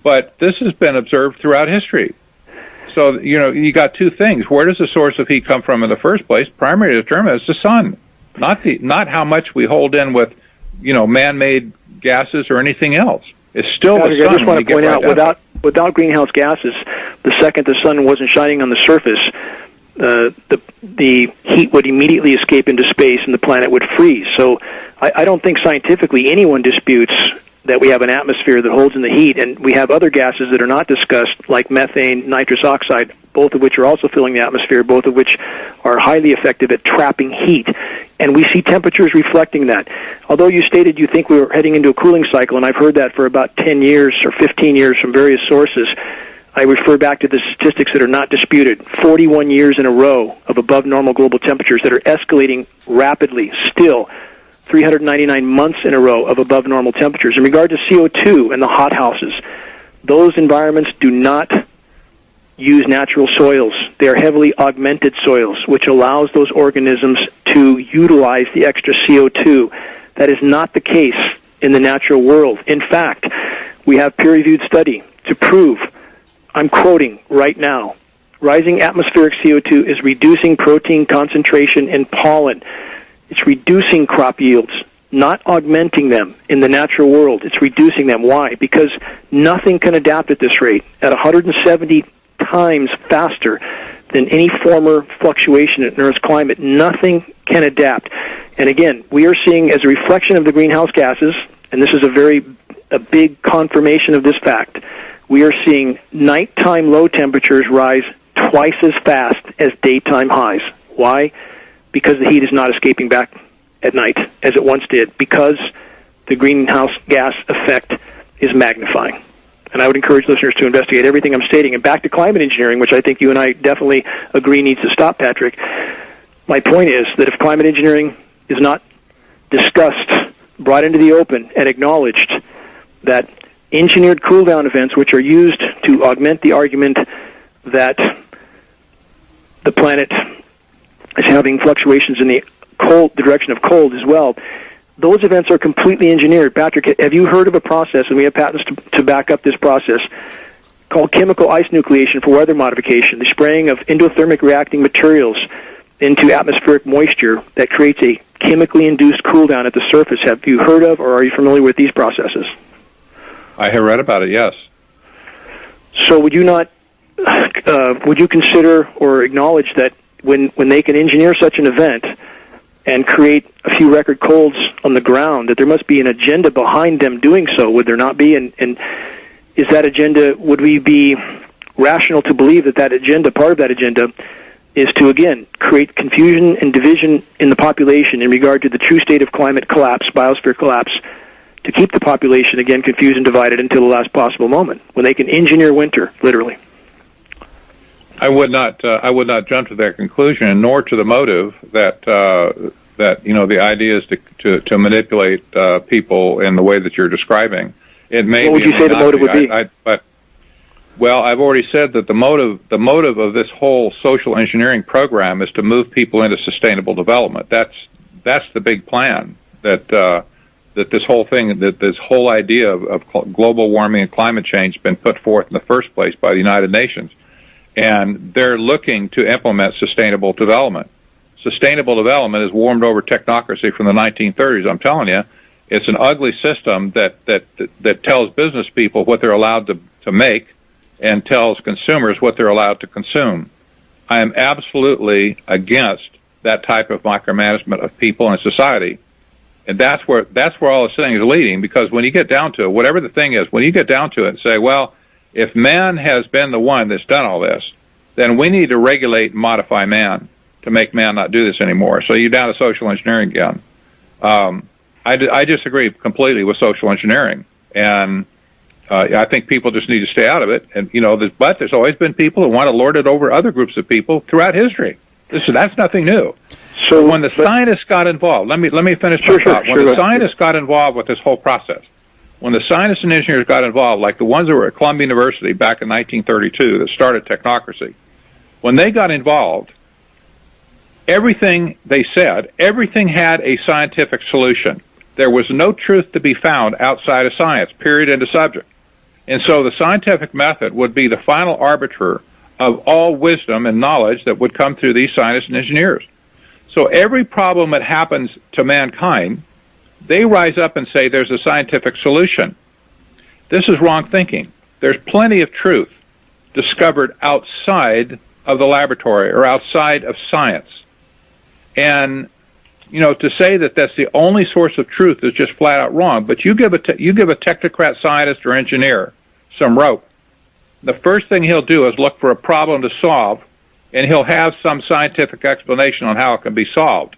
S3: But this has been observed throughout history. So, you got two things. Where does the source of heat come from in the first place? Primary determinant is the sun, not how much we hold in with, man-made gases or anything else. It's still the sun.
S2: I just want to point out, without greenhouse gases, the second the sun wasn't shining on the surface, the heat would immediately escape into space and the planet would freeze. So I don't think scientifically anyone disputes that we have an atmosphere that holds in the heat, and we have other gases that are not discussed, like methane, nitrous oxide, both of which are also filling the atmosphere, both of which are highly effective at trapping heat. And we see temperatures reflecting that. Although you stated you think we were heading into a cooling cycle, and I've heard that for about 10 years or 15 years from various sources, I refer back to the statistics that are not disputed. 41 years in a row of above normal global temperatures that are escalating rapidly still. 399 months in a row of above normal temperatures. In regard to CO2 and the hothouses, those environments do not use natural soils. They are heavily augmented soils, which allows those organisms to utilize the extra CO2. That is not the case in the natural world. In fact, we have peer-reviewed study to prove, I'm quoting right now, rising atmospheric CO2 is reducing protein concentration in pollen. It's reducing crop yields, not augmenting them in the natural world. It's reducing them. Why? Because nothing can adapt at this rate, at 170 times faster than any former fluctuation in Earth's climate. Nothing can adapt. And again, we are seeing, as a reflection of the greenhouse gases, and this is a big confirmation of this fact, we are seeing nighttime low temperatures rise twice as fast as daytime highs. Why? Because the heat is not escaping back at night as it once did, because the greenhouse gas effect is magnifying. And I would encourage listeners to investigate everything I'm stating. And back to climate engineering, which I think you and I definitely agree needs to stop, Patrick. My point is that if climate engineering is not discussed, brought into the open, and acknowledged, that engineered cool-down events, which are used to augment the argument that the planet is having fluctuations in the direction of cold as well, those events are completely engineered. Patrick, have you heard of a process, and we have patents to back up this process, called chemical ice nucleation for weather modification, the spraying of endothermic reacting materials into atmospheric moisture that creates a chemically induced cool-down at the surface? Have you heard of, or are you familiar with these processes?
S3: I have read about it, yes.
S2: So would you not, would you consider or acknowledge that when they can engineer such an event and create a few record colds on the ground, that there must be an agenda behind them doing so? Would there not be? And is that agenda, would we be rational to believe that agenda, part of that agenda, is to, again, create confusion and division in the population in regard to the true state of climate collapse, biosphere collapse, to keep the population, again, confused and divided until the last possible moment, when they can engineer winter, literally?
S3: I would not jump to that conclusion, nor to the motive that the idea is to manipulate people in the way that you're describing. It may.
S2: What would you say the motive would be?
S3: Well, I've already said that the motive of this whole social engineering program is to move people into sustainable development. That's the big plan that that this whole thing, that this whole idea of global warming and climate change has been put forth in the first place by the United Nations. And they're looking to implement sustainable development. Sustainable development is warmed over technocracy from the 1930s. I'm telling you, it's an ugly system that tells business people what they're allowed to make and tells consumers what they're allowed to consume. I am absolutely against that type of micromanagement of people and society. And that's where all this thing is leading, because when you get down to it, whatever the thing is, when you get down to it and say, well, if man has been the one that's done all this, then we need to regulate and modify man to make man not do this anymore. So you're down to social engineering again. I disagree completely with social engineering, and I think people just need to stay out of it. And but there's always been people who want to lord it over other groups of people throughout history. That's nothing new. So when the scientists got involved, let me finish my thought. When the scientists got involved with this whole process, when the scientists and engineers got involved, like the ones that were at Columbia University back in 1932 that started Technocracy, when they got involved, everything they said, everything had a scientific solution. There was no truth to be found outside of science, period, end of subject. And so the scientific method would be the final arbiter of all wisdom and knowledge that would come through these scientists and engineers. So every problem that happens to mankind, they rise up and say there's a scientific solution. This is wrong thinking. There's plenty of truth discovered outside of the laboratory or outside of science. And to say that that's the only source of truth is just flat out wrong. But you give a technocrat scientist or engineer some rope, the first thing he'll do is look for a problem to solve, and he'll have some scientific explanation on how it can be solved.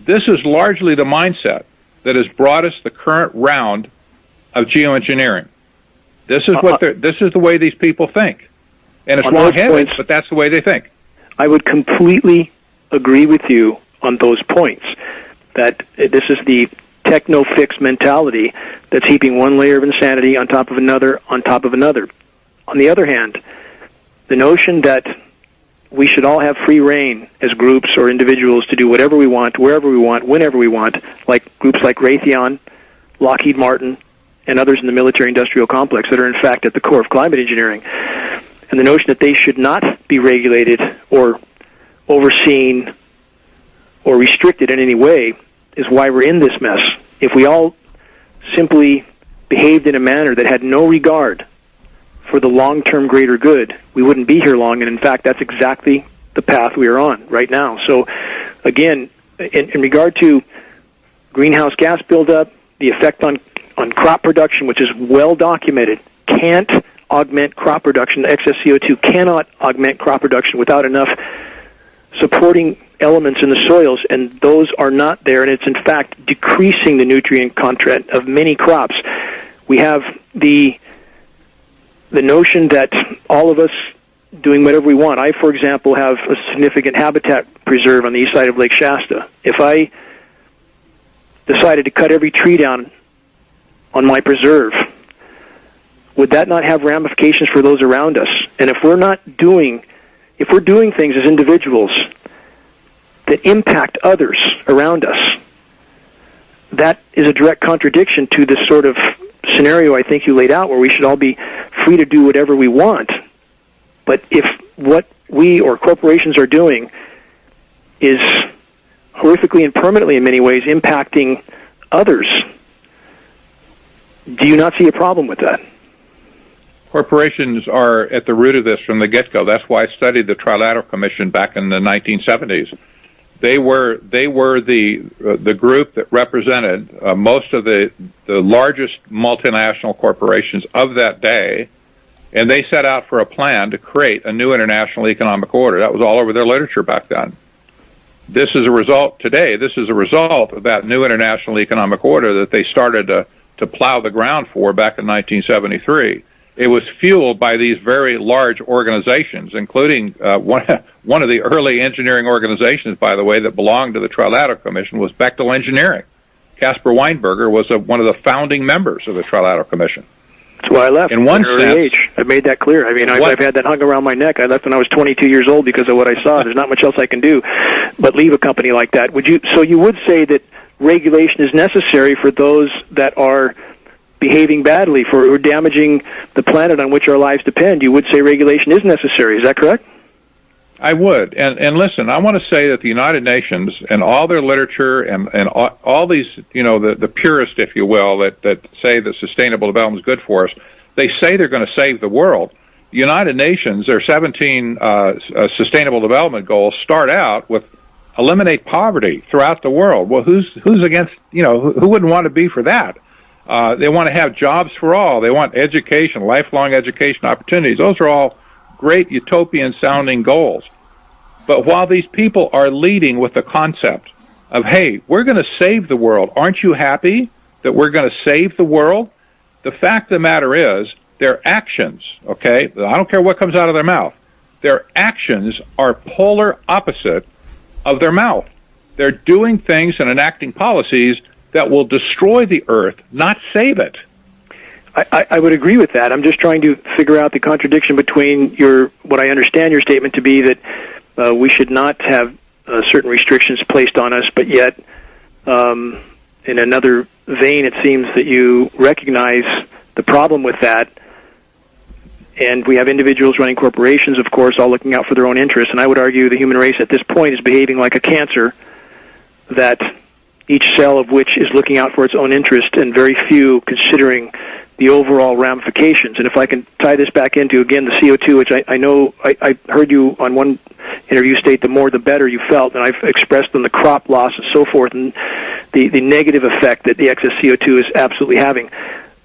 S3: This is largely the mindset that has brought us the current round of geoengineering. This is the way these people think, and it's wrong-headed, but that's the way they think.
S2: I would completely agree with you on those points, that this is the techno-fix mentality that's heaping one layer of insanity on top of another, on top of another. On the other hand, the notion that we should all have free reign as groups or individuals to do whatever we want, wherever we want, whenever we want, like groups like Raytheon, Lockheed Martin, and others in the military-industrial complex that are in fact at the core of climate engineering, and the notion that they should not be regulated or overseen or restricted in any way is why we're in this mess. If we all simply behaved in a manner that had no regard for the long-term greater good, we wouldn't be here long, and in fact, that's exactly the path we are on right now. So, again, in regard to greenhouse gas buildup, the effect on crop production, which is well documented, can't augment crop production. The excess CO2 cannot augment crop production without enough supporting elements in the soils, and those are not there, and it's in fact decreasing the nutrient content of many crops. We have the notion that all of us doing whatever we want. I, for example, have a significant habitat preserve on the east side of Lake Shasta. If I decided to cut every tree down on my preserve, would that not have ramifications for those around us? And if we're doing things as individuals that impact others around us, that is a direct contradiction to this sort of scenario I think you laid out, where we should all be free to do whatever we want. But if what we or corporations are doing is horrifically and permanently in many ways impacting others, do you not see a problem with that?
S3: Corporations are at the root of this from the get-go. That's why I studied the Trilateral Commission back in the 1970s. They were the group that represented most of the largest multinational corporations of that day, and they set out for a plan to create a new international economic order. That was all over their literature back then. This is a result today. This is a result of that new international economic order that they started to plow the ground for back in 1973. It was fueled by these very large organizations, including one of the early engineering organizations, by the way, that belonged to the Trilateral Commission was Bechtel Engineering. Caspar Weinberger was one of the founding members of the Trilateral Commission.
S2: That's why I left
S3: in one
S2: at an early age. I've made that clear. I mean, I've had that hung around my neck. I left when I was 22 years old because of what I saw. There's not much else I can do but leave a company like that. So you would say that regulation is necessary for those that are behaving badly, for who are damaging the planet on which our lives depend. You would say regulation is necessary. Is that correct?
S3: I would. And listen, I want to say that the United Nations and all their literature and all these, the purists, if you will, that say that sustainable development is good for us, they say they're going to save the world. The United Nations, their 17 sustainable development goals start out with eliminate poverty throughout the world. Well, who's against, who wouldn't want to be for that? They want to have jobs for all. They want education, lifelong education opportunities. Those are all great utopian-sounding goals. But while these people are leading with the concept of, hey, we're going to save the world, aren't you happy that we're going to save the world? The fact of the matter is, their actions, okay, I don't care what comes out of their mouth, their actions are polar opposite of their mouth. They're doing things and enacting policies that will destroy the earth, not save it.
S2: I would agree with that. I'm just trying to figure out the contradiction between what I understand your statement to be that we should not have certain restrictions placed on us, but yet in another vein it seems that you recognize the problem with that. And we have individuals running corporations, of course, all looking out for their own interests. And I would argue the human race at this point is behaving like a cancer, that each cell of which is looking out for its own interest and very few considering the overall ramifications. And if I can tie this back into, again, the CO2, which I know I heard you on one interview state the more the better you felt, and I've expressed on the crop loss and so forth, and the negative effect that the excess CO2 is absolutely having.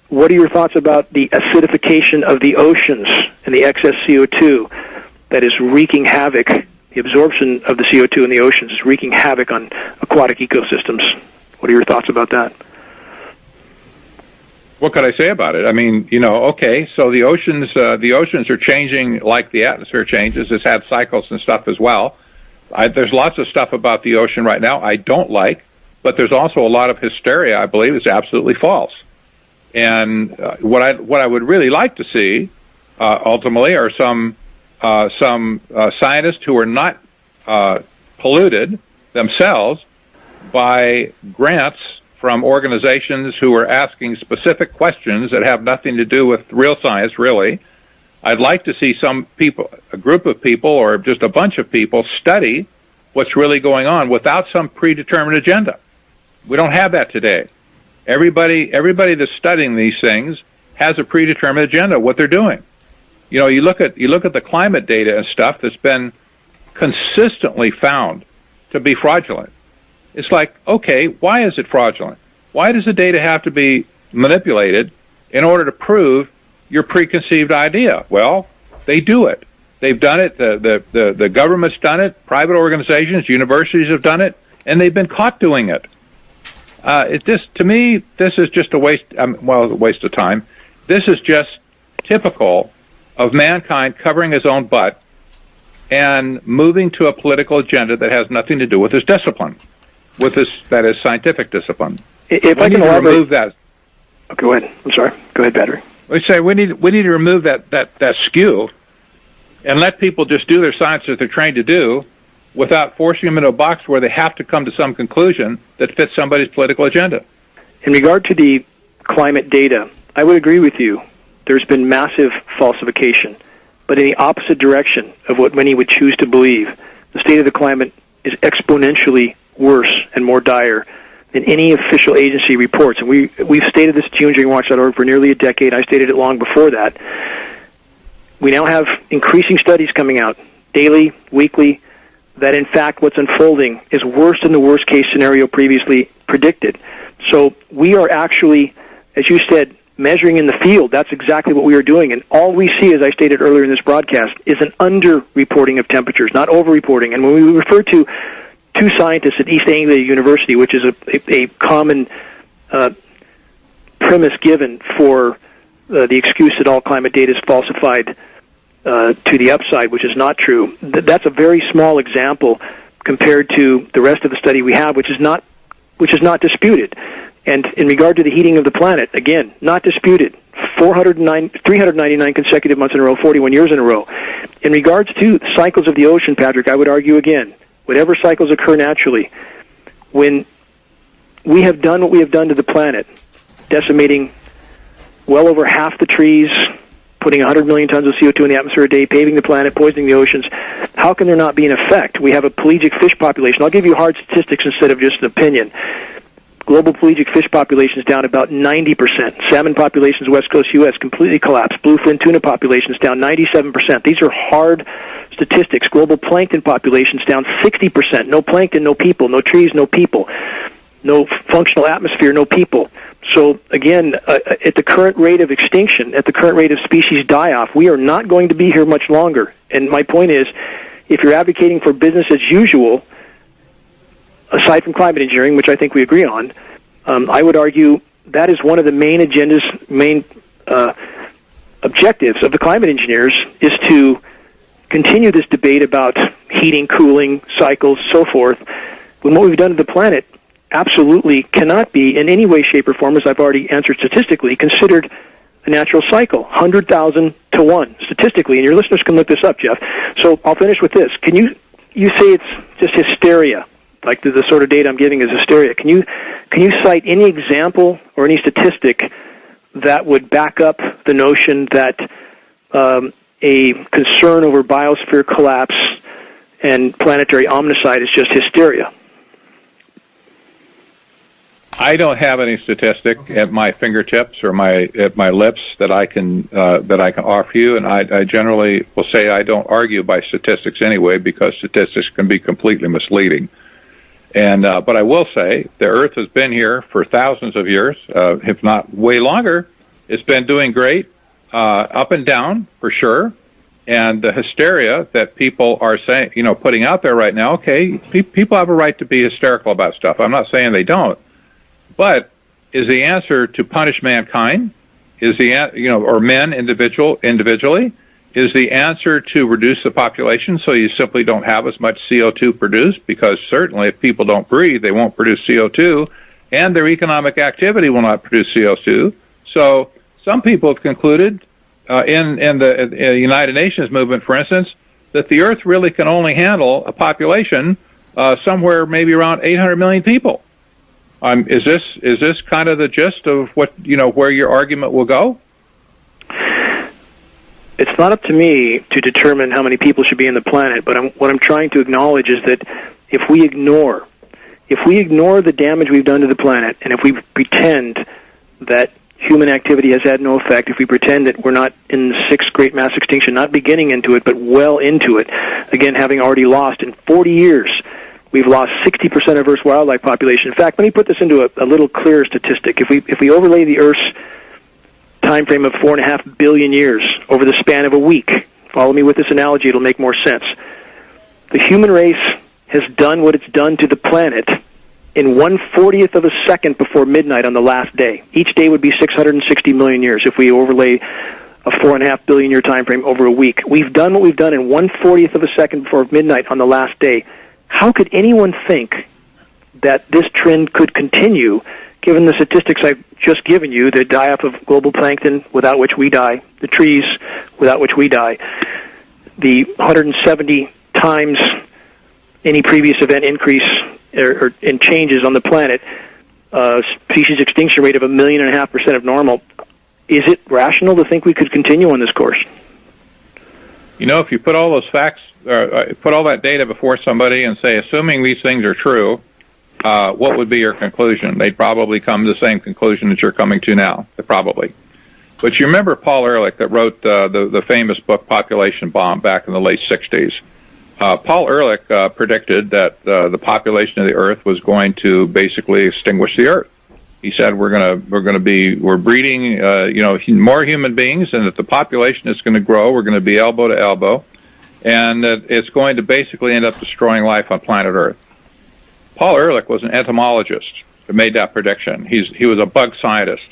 S2: What are your thoughts about the acidification of the oceans and the excess CO2 that is wreaking havoc? The absorption of the CO2 in the oceans is wreaking havoc on aquatic ecosystems. What are your thoughts about that?
S3: What could I say about it? I mean, okay, so the oceans are changing like the atmosphere changes. It's had cycles and stuff as well. There's lots of stuff about the ocean right now I don't like, but there's also a lot of hysteria I believe is absolutely false. And what I would really like to see ultimately are some scientists who are not polluted themselves by grants from organizations who are asking specific questions that have nothing to do with real science, really. I'd like to see some people, a group of people or just a bunch of people, study what's really going on without some predetermined agenda. We don't have that today. Everybody that's studying these things has a predetermined agenda, what they're doing. You look at the climate data and stuff that's been consistently found to be fraudulent. It's like, okay, why is it fraudulent? Why does the data have to be manipulated in order to prove your preconceived idea? Well, they do it. They've done it. The government's done it. Private organizations, universities have done it, and they've been caught doing it. To me, this is just a waste. A waste of time. This is just typical of mankind covering his own butt and moving to a political agenda that has nothing to do with his discipline, that is scientific discipline.
S2: If I can remove that. Okay, go ahead. I'm sorry. Go ahead, Patrick.
S3: We say we need to remove that skew and let people just do their science that they're trained to do without forcing them into a box where they have to come to some conclusion that fits somebody's political agenda.
S2: In regard to the climate data, I would agree with you. There's been massive falsification, but in the opposite direction of what many would choose to believe. The state of the climate is exponentially worse and more dire than any official agency reports. And we've stated this at geoengineeringwatch.org for nearly a decade. I stated it long before that. We now have increasing studies coming out, daily, weekly, that in fact what's unfolding is worse than the worst case scenario previously predicted. So we are actually, as you said, measuring in the field. That's exactly what we are doing. And all we see, as I stated earlier in this broadcast, is an under-reporting of temperatures, not over-reporting. And when we refer to two scientists at East Anglia University, which is a common premise given for the excuse that all climate data is falsified to the upside, which is not true. That's a very small example compared to the rest of the study we have, which is not disputed. And in regard to the heating of the planet, again, not disputed. 399 consecutive months in a row, 41 years in a row. In regards to cycles of the ocean, Patrick, I would argue again, whatever cycles occur naturally, when we have done what we have done to the planet, decimating well over half the trees, putting 100 million tons of CO2 in the atmosphere a day, paving the planet, poisoning the oceans. How can there not be an effect? We have a pelagic fish population. I'll give you hard statistics instead of just an opinion. Global pelagic fish population is down about 90%. Salmon populations, West Coast U.S., completely collapsed. Bluefin tuna populations down 97%. These are hard statistics. Global plankton populations down 60%. No plankton, no people. No trees, no people. No functional atmosphere, no people. So, again, at the current rate of extinction, at the current rate of species die-off, we are not going to be here much longer. And my point is, if you're advocating for business as usual, aside from climate engineering, which I think we agree on, I would argue that is one of the main objectives of the climate engineers is to continue this debate about heating, cooling, cycles, so forth, when what we've done to the planet absolutely cannot be in any way, shape, or form, as I've already answered statistically, considered a natural cycle, 100,000 to 1, statistically. And your listeners can look this up, Geoff. So I'll finish with this. Can you say it's just hysteria, like the sort of data I'm giving is hysteria. Can you cite any example or any statistic that would back up the notion that a concern over biosphere collapse and planetary omnicide is just hysteria?
S3: I don't have any statistic at my fingertips or at my lips that I can offer you, and I generally will say I don't argue by statistics anyway, because statistics can be completely misleading. And but I will say the Earth has been here for thousands of years, if not way longer. It's been doing great, up and down for sure. And the hysteria that people are saying, putting out there right now, okay, people have a right to be hysterical about stuff. I'm not saying they don't. But is the answer to punish mankind? Is or men individually? Is the answer to reduce the population so you simply don't have as much CO2 produced? Because certainly if people don't breathe, they won't produce CO2, and their economic activity will not produce CO2. So some people have concluded in the United Nations movement, for instance, that the Earth really can only handle a population somewhere maybe around 800 million people. Is this kind of the gist of what where your argument will go?
S2: It's not up to me to determine how many people should be in the planet, but what I'm trying to acknowledge is that if we ignore the damage we've done to the planet, and if we pretend that human activity has had no effect, if we pretend that we're not in the sixth great mass extinction, not beginning into it, but well into it, again, having already lost in 40 years, we've lost 60% of Earth's wildlife population. In fact, let me put this into a little clearer statistic. If we overlay the Earth's time frame of 4.5 billion years over the span of a week, follow me with this analogy, it'll make more sense. The human race has done what it's done to the planet in 1/40th of a second before midnight on the last day. Each day would be 660 million years if we overlay a 4.5 billion year time frame over a week. We've done what we've done in 1/40th of a second before midnight on the last day. How could anyone think that this trend could continue, given the statistics I've just given you, the die-off of global plankton, without which we die, the trees, without which we die, the 170 times any previous event increase or in changes on the planet, species extinction rate of 1.5 million of normal? Is it rational to think we could continue on this course?
S3: If you put all those facts, put all that data before somebody and say, assuming these things are true, what would be your conclusion? They'd probably come to the same conclusion that you're coming to now. Probably. But you remember Paul Ehrlich that wrote the famous book Population Bomb back in the late 60s. Paul Ehrlich predicted that the population of the Earth was going to basically extinguish the Earth. He said we're breeding more human beings, and that the population is going to grow. We're going to be elbow to elbow, and that it's going to basically end up destroying life on planet Earth. Paul Ehrlich was an entomologist who made that prediction. He was a bug scientist.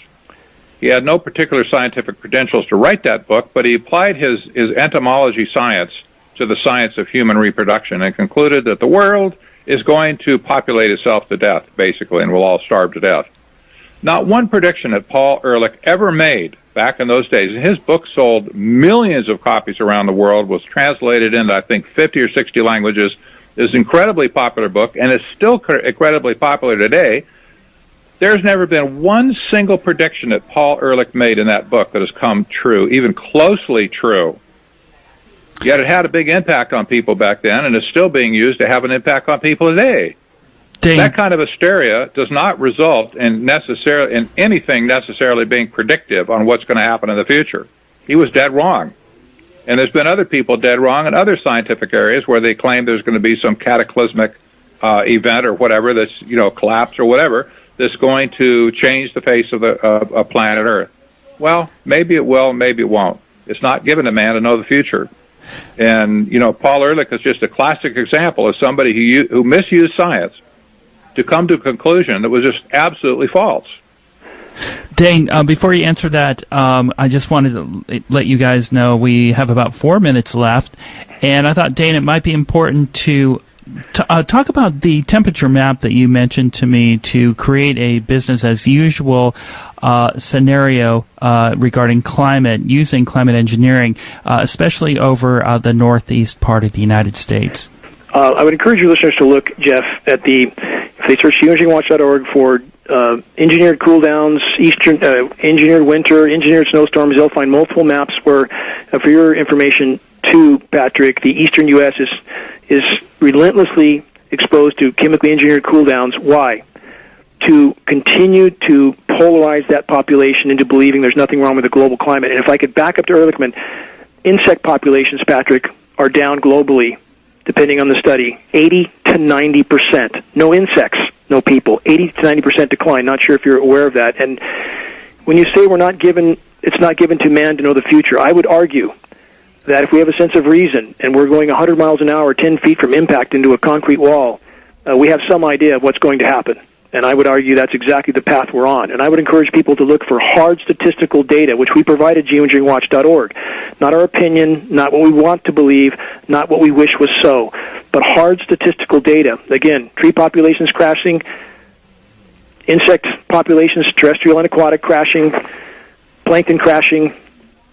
S3: He had no particular scientific credentials to write that book, but he applied his entomology science to the science of human reproduction and concluded that the world is going to populate itself to death, basically, and we'll all starve to death. Not one prediction that Paul Ehrlich ever made back in those days. His book sold millions of copies around the world, was translated into, I think, 50 or 60 languages. It's an incredibly popular book, and is still incredibly popular today. There's never been one single prediction that Paul Ehrlich made in that book that has come true, even closely true. Yet it had a big impact on people back then, and is still being used to have an impact on people today.
S1: Dane.
S3: That kind of hysteria does not result in anything necessarily being predictive on what's going to happen in the future. He was dead wrong. And there's been other people dead wrong in other scientific areas where they claim there's going to be some cataclysmic event or whatever that's, collapse or whatever, that's going to change the face of the planet Earth. Well, maybe it will, maybe it won't. It's not given to man to know the future. And, Paul Ehrlich is just a classic example of somebody who misused science to come to a conclusion that was just absolutely false.
S1: Dane, before you answer that, I just wanted to let you guys know we have about 4 minutes left, and I thought, Dane, it might be important to talk about the temperature map that you mentioned to me to create a business as usual scenario regarding climate, using climate engineering, especially over the northeast part of the United States.
S2: I would encourage your listeners to look, Jeff, at if they search geoengineeringwatch.org for engineered cool downs, engineered winter, engineered snowstorms. They'll find multiple maps where, for your information too, Patrick, the eastern U.S. is relentlessly exposed to chemically engineered cool downs. Why? To continue to polarize that population into believing there's nothing wrong with the global climate. And if I could back up to Ehrlichman, insect populations, Patrick, are down globally, depending on the study, 80 to 90%. No insects, no people. 80 to 90% decline. Not sure if you're aware of that. And when you say it's not given to man to know the future, I would argue that if we have a sense of reason and we're going 100 miles an hour, 10 feet from impact into a concrete wall, we have some idea of what's going to happen. And I would argue that's exactly the path we're on. And I would encourage people to look for hard statistical data, which we provide at geoengineeringwatch.org. Not our opinion, not what we want to believe, not what we wish was so, but hard statistical data. Again, tree populations crashing, insect populations, terrestrial and aquatic crashing, plankton crashing.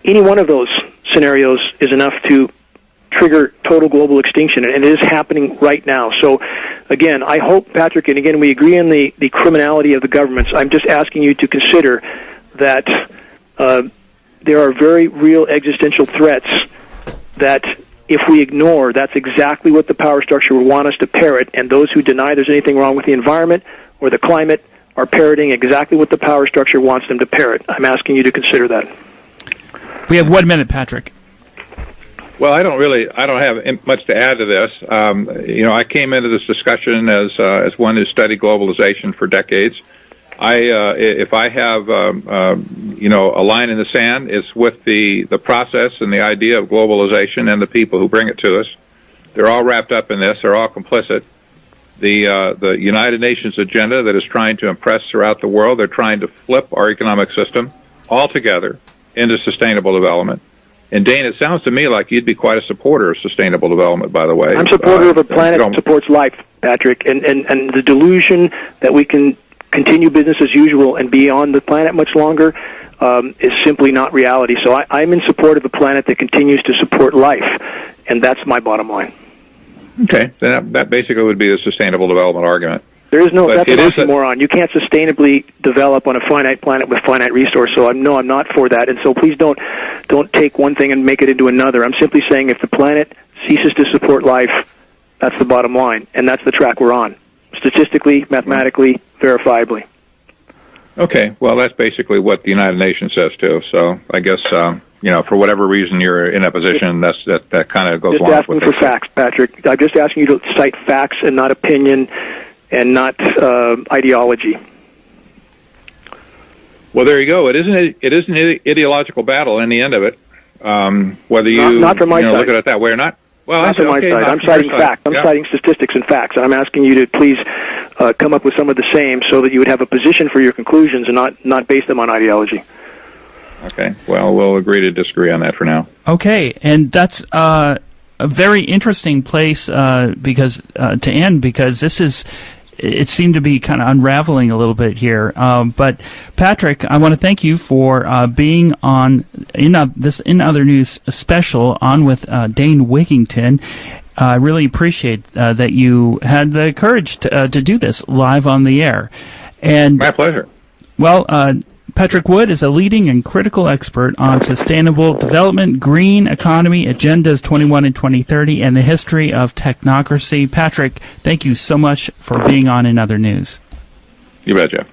S2: Any one of those scenarios is enough to trigger total global extinction, and it is happening right now. So, again, I hope, Patrick, and again, we agree on the criminality of the governments. I'm just asking you to consider that there are very real existential threats that if we ignore, that's exactly what the power structure would want us to parrot, and those who deny there's anything wrong with the environment or the climate are parroting exactly what the power structure wants them to parrot. I'm asking you to consider that.
S1: We have 1 minute, Patrick.
S3: Well, I don't have much to add to this. I came into this discussion as one who studied globalization for decades. If I have a line in the sand, it's with the process and the idea of globalization and the people who bring it to us. They're all wrapped up in this. They're all complicit. The United Nations agenda that is trying to impress throughout the world, they're trying to flip our economic system altogether into sustainable development. And Dane, it sounds to me like you'd be quite a supporter of sustainable development, by the way.
S2: I'm a supporter of a planet that supports life, Patrick, and the delusion that we can continue business as usual and be on the planet much longer is simply not reality. So I'm in support of a planet that continues to support life, and that's my bottom line.
S3: Okay, then that basically would be the sustainable development argument.
S2: There is no, that's an oxymoron. You can't sustainably develop on a finite planet with finite resources, so I'm not for that. And so please don't take one thing and make it into another. I'm simply saying if the planet ceases to support life, that's the bottom line, and that's the track we're on, statistically, mathematically, verifiably.
S3: Okay, well, that's basically what the United Nations says, too. So I guess, for whatever reason you're in a position, that kind of goes along with it.
S2: Just asking for facts, Patrick. I'm just asking you to cite facts and not opinion and not ideology.
S3: Well, there you go. It is an ideological battle in the end of it. Whether you
S2: not from my side.
S3: Look at it that way or not. Well,
S2: not from my side. I'm citing facts. I'm citing statistics and facts, and I'm asking you to please come up with some of the same, so that you would have a position for your conclusions and not base them on ideology.
S3: Okay. Well, we'll agree to disagree on that for now.
S1: Okay, and that's a very interesting place because to end, because this is. It seemed to be kind of unraveling a little bit here. But Patrick, I want to thank you for being on in Other News special on with Dane Wigington. I really appreciate that you had the courage to do this live on the air. And
S3: my pleasure.
S1: Well, Patrick Wood is a leading and critical expert on sustainable development, green economy, agendas 21 and 2030, and the history of technocracy. Patrick, thank you so much for being on In Other News.
S3: You bet, Jeff.